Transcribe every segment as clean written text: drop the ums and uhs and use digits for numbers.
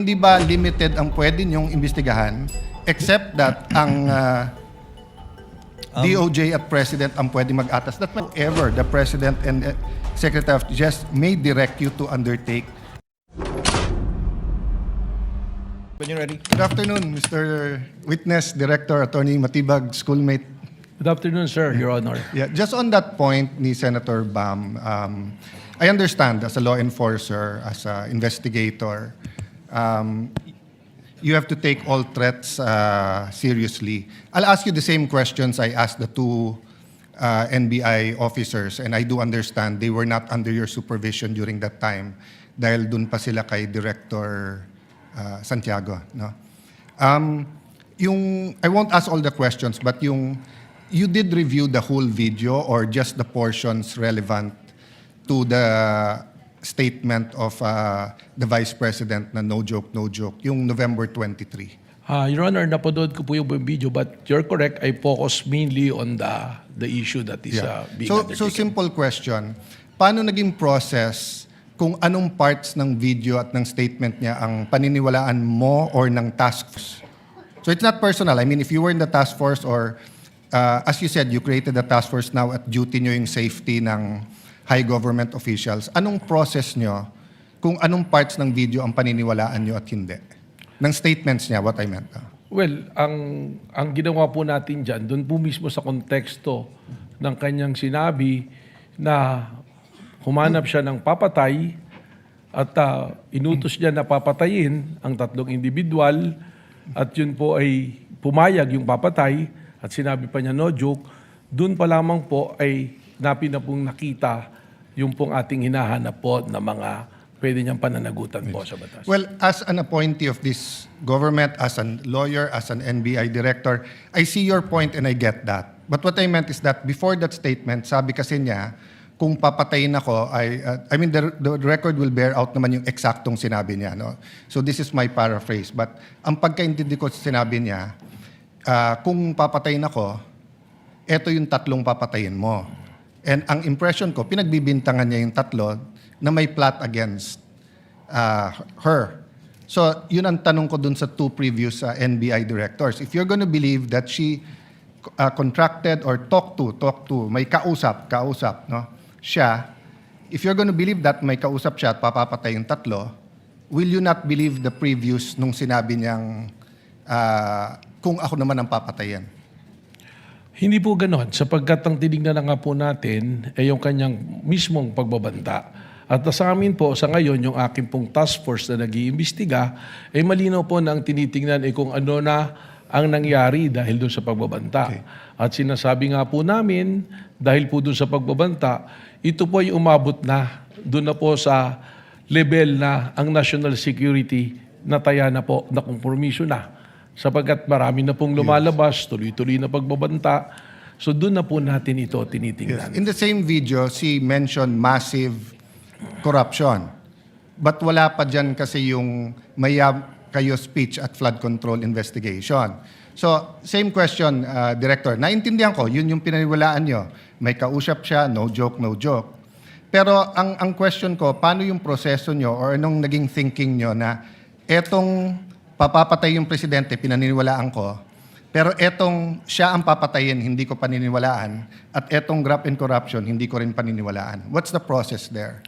Hindi ba limited ang pwede niyong imbestigahan except that ang DOJ at President ang pwede mag-atas? That whatever the President and Secretary of Justice may direct you to undertake. When you're ready. Good afternoon, Mr. Witness, Director, Attorney Matibag, schoolmate. Good afternoon, sir, Your Honor. Yeah, just on that point ni Senator Bam, I understand as a law enforcer, as an investigator, you have to take all threats seriously. I'll ask you the same questions I asked the two NBI officers, and I do understand they were not under your supervision during that time dahil dun pa sila kay Director Santiago. No? I won't ask all the questions, but you did review the whole video or just the portions relevant to the statement of the Vice President na no joke, yung November 23. Your Honor, napanood ko po yung video, but you're correct. I focus mainly on the issue that is being undertaken. So simple question, paano naging process kung anong parts ng video at ng statement niya ang paniniwalaan mo or ng task force? So it's not personal. I mean, if you were in the task force or as you said, you created the task force, now at duty nyo yung safety ng high government officials, anong process nyo kung anong parts ng video ang paniniwalaan nyo at hindi? Ng statements niya, what I meant. Well, ang ginawa po natin dyan, doon po mismo sa konteksto ng kanyang sinabi na humanap siya ng papatay at inutos niya na papatayin ang tatlong individual at yun po ay pumayag yung papatay at sinabi pa niya no joke, doon pa lamang po ay na pong nakita yung pong ating hinahanap po na mga pwede niyang pananagutan po sa batas. Well, as an appointee of this government, as a lawyer, as an NBI director, I see your point and I get that. But what I meant is that before that statement, sabi kasi niya, kung papatayin ako, I mean, the record will bear out naman yung eksaktong sinabi niya. No? So this is my paraphrase. But ang pagkaintindi ko sa sinabi niya, kung papatayin ako, eto yung tatlong papatayin mo. And ang impression ko, pinagbibintangan niya yung tatlo na may plot against her. So yun ang tanong ko dun sa two previous NBI directors. If you're gonna believe that she contracted or talked to, may kausap, no? Siya, if you're gonna believe that may kausap siya at papapatay yung tatlo, will you not believe the previous nung sinabi niyang kung ako naman ang papatayin? Hindi po ganon, sapagkat ang tinignan na nga po natin ay yung kanyang mismong pagbabanta. At sa amin po, sa ngayon, yung aking pong task force na nag-iimbestiga, ay malinaw po na ang tinitingnan ay kung ano na ang nangyari dahil doon sa pagbabanta. Okay. At sinasabi nga po namin, dahil po doon sa pagbabanta, ito po ay umabot na, doon na po sa level na ang national security nataya na po, na kompromiso na. Sapagkat marami na pong lumalabas, tuloy-tuloy na pagbabanta. So doon na po natin ito tinitingnan. Yes. In the same video, she mentioned massive corruption. But wala pa dyan kasi yung kayo speech at flood control investigation. So, same question, Director. Naintindihan ko, yun yung pinaniwalaan nyo. May kausap siya, no joke. Pero ang question ko, paano yung proseso nyo or anong naging thinking nyo na etong papapatay yung presidente, pinaniniwalaan ko, pero etong siya ang papatayin, hindi ko paniniwalaan, at etong graft and corruption, hindi ko rin paniniwalaan. What's the process there?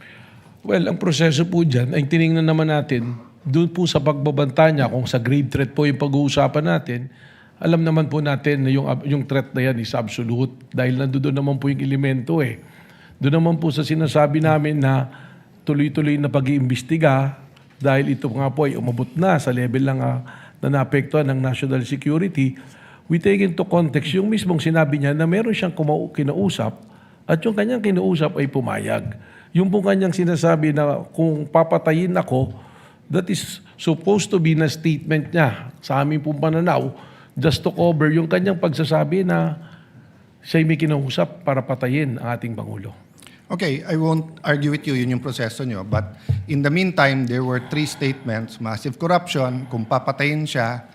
Well, ang proseso po dyan ay tinignan naman natin doon po sa pagbabanta niya, kung sa grave threat po yung pag-uusapan natin, alam naman po natin na yung threat na yan is absolute dahil nandoon naman po yung elemento eh. Doon naman po sa sinasabi namin na tuloy-tuloy na pag-iimbestiga dahil ito nga po ay umabot na sa level lang na naapektuhan ng national security, we take into context yung mismong sinabi niya na meron siyang kinausap at yung kanyang kinausap ay pumayag. Yung po kanyang sinasabi na kung papatayin ako, that is supposed to be na statement niya sa aming pong pananaw just to cover yung kanyang pagsasabi na siya'y may kinausap para patayin ang ating Pangulo. Okay, I won't argue with you, yun yung proseso nyo. But in the meantime, there were three statements, massive corruption, kung papatayin siya,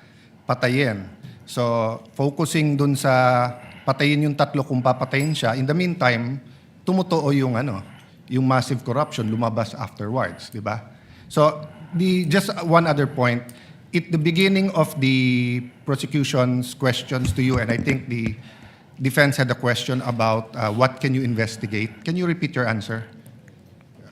patayin. So, focusing dun sa patayin yung tatlo kung papatayin siya, in the meantime, tumutuo yung massive corruption lumabas afterwards, di ba? So, Just one other point. At the beginning of the prosecution's questions to you, and I think the defense had a question about what can you investigate. Can you repeat your answer?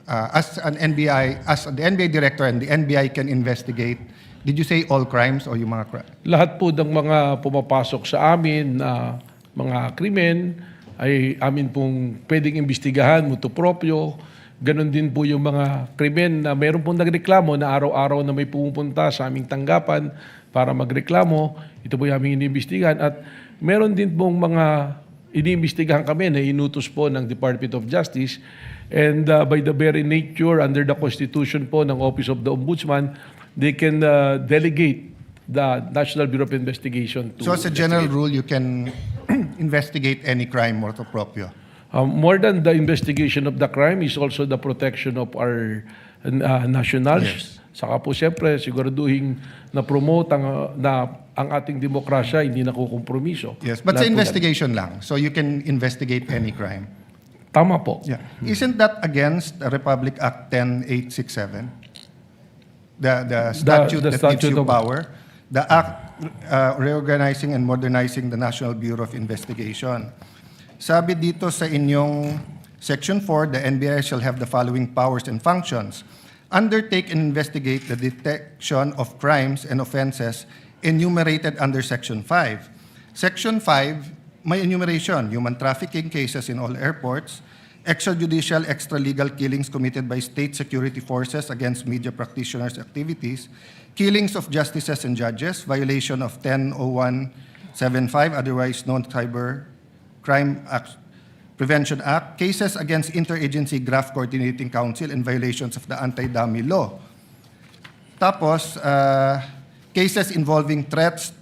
As the NBI director and the NBI can investigate, did you say all crimes o yung mga Lahat po ng mga pumapasok sa amin na mga krimen ay amin pong pwedeng imbestigahan, mutu proprio. Ganon din po yung mga krimen na meron pong nagreklamo na araw-araw na may pumupunta sa aming tanggapan para magreklamo. Ito po yung aming iniimbestigahan. At meron din pong mga iniimbestigahan kami na inutos po ng Department of Justice. And by the very nature, under the Constitution po ng Office of the Ombudsman, they can delegate the National Bureau of Investigation to... So as a general rule, you can investigate any crime motu proprio? More than the investigation of the crime is also the protection of our nationals. Yes. Saka po siyempre, siguraduhin na promote ang ating demokrasya, hindi nakukompromiso. Yes, but Lahat sa po investigation lang. So you can investigate any crime. yan. Tama po. Yeah. Isn't that against the Republic Act 10867? The statute the that statute gives you of- power? The act reorganizing and modernizing the National Bureau of Investigation. Sabi dito sa inyong Section 4, the NBI shall have the following powers and functions. Undertake and investigate the detection of crimes and offenses enumerated under Section 5. Section 5, may enumeration, human trafficking cases in all airports, extrajudicial, extralegal killings committed by state security forces against media practitioners' activities, killings of justices and judges, violation of 100175, otherwise known Cyber Crime Prevention Act, cases against Interagency Graft Coordinating Council, and violations of the Anti-Dummy Law. Tapos, cases involving threats,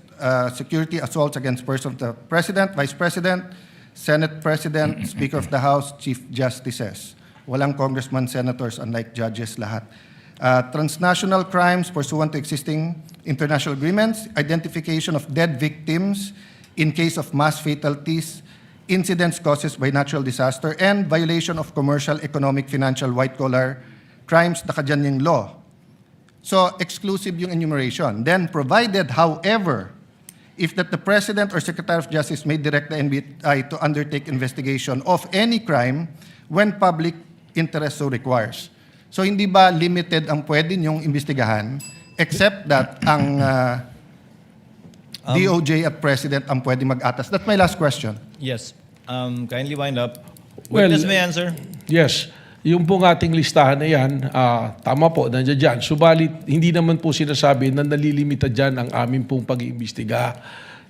security assaults against persons of the President, Vice President, Senate President, Speaker of the House, Chief Justices. Walang congressman, senators, unlike judges lahat. Transnational crimes pursuant to existing international agreements, identification of dead victims in case of mass fatalities, incidents caused by natural disaster, and violation of commercial, economic, financial, white-collar crimes, nakadyan yung law. So, exclusive yung enumeration. Then, provided, however, if that the President or Secretary of Justice may direct the NBI to undertake investigation of any crime when public interest so requires. So, hindi ba limited ang pwede niyong imbestigahan except that ang DOJ at President ang pwede mag-atas? That's my last question. Yes. Kindly wind up. Well, Witness may answer. Yes. Yung pong ating listahan na yan, tama po, nandiyan dyan. Subalit, hindi naman po sinasabi na nalilimita dyan ang aming pong pag-iimbestiga.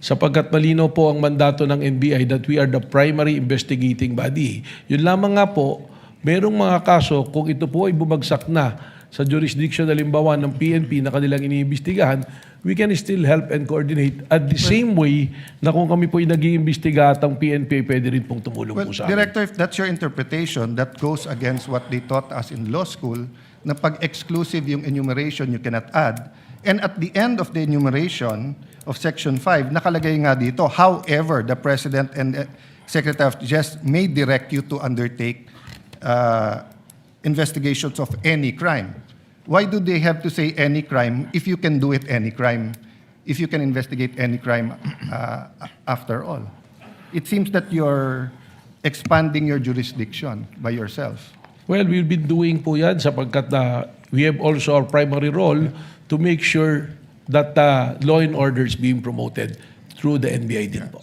Sapagkat malinaw po ang mandato ng NBI that we are the primary investigating body. Yun lamang nga po, merong mga kaso, kung ito po ay bumagsak na sa jurisdiction halimbawa ng PNP na kanilang iniimbestigahan, we can still help and coordinate at the same way na kung kami po ay nag-iimbestiga at ang PNP pwede rin pong tumulong Well, po sa amin. Director, if that's your interpretation, that goes against what they taught us in law school, na pag exclusive yung enumeration, you cannot add. And at the end of the enumeration of Section 5, nakalagay nga dito, however, the President and Secretary of Justice may direct you to undertake investigations of any crime. Why do they have to say any crime if you can do it any crime, if you can investigate any crime after all? It seems that you're expanding your jurisdiction by yourself. Well, we'll be doing po yan sapagkat we have also our primary role to make sure that law and order is being promoted through the NBI din po.